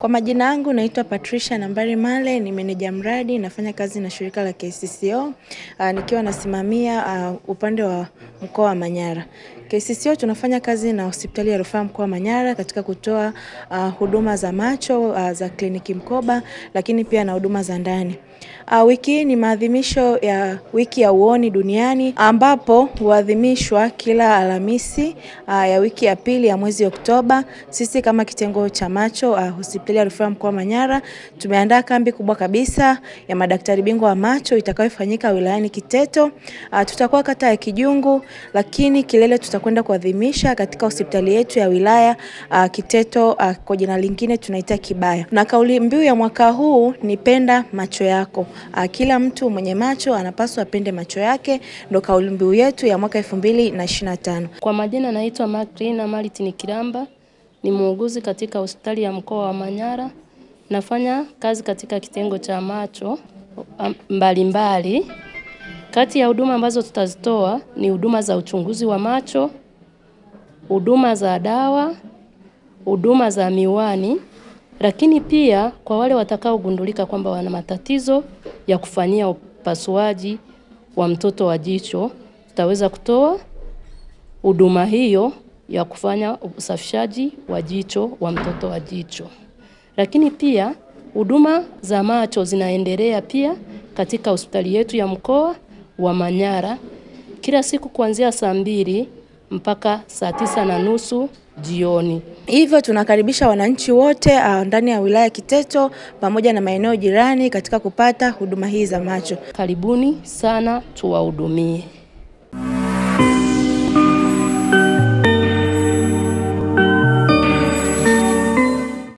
Kwa majina yangu naitwa Patricia Nambari Male, ni meneja mradi, nafanya kazi na shirika la KCCO, nikiwa nasimamia upande wa mkoa wa Manyara. KCCO tunafanya kazi na hospitali ya rufaa mkoa wa Manyara katika kutoa huduma za macho, za kliniki mkoba, lakini pia na huduma za ndani. Wiki hii ni maadhimisho ya wiki ya uoni duniani ambapo huadhimishwa kila Alhamisi ya wiki ya pili ya mwezi Oktoba. Sisi kama kitengo cha macho hospitali ya rufaa mkoa wa Manyara tumeandaa kambi kubwa kabisa ya madaktari bingwa wa macho itakayofanyika wilayani Kiteto. Tutakuwa kata ya Kijungu, lakini kilele tutakwenda kuadhimisha katika hospitali yetu ya wilaya Kiteto, kwa jina lingine tunaita Kibaya. Na kauli mbiu ya mwaka huu ni penda macho yako. Kila mtu mwenye macho anapaswa apende macho yake, ndo kauli mbiu yetu ya mwaka 2025. Kwa majina naitwa Makrina Martin Kiramba, ni muuguzi katika hospitali ya mkoa wa Manyara. Nafanya kazi katika kitengo cha macho mbalimbali. Kati ya huduma ambazo tutazitoa ni huduma za uchunguzi wa macho, huduma za dawa, huduma za miwani, lakini pia kwa wale watakaogundulika kwamba wana matatizo ya kufanyia upasuaji wa mtoto wa jicho, tutaweza kutoa huduma hiyo ya kufanya usafishaji wa jicho wa mtoto wa jicho. Lakini pia huduma za macho zinaendelea pia katika hospitali yetu ya mkoa wa Manyara kila siku kuanzia saa 2 mpaka saa 9:30 jioni. Hivyo tunakaribisha wananchi wote ndani ya wilaya Kiteto pamoja na maeneo jirani katika kupata huduma hizi za macho. Karibuni sana tuwahudumie.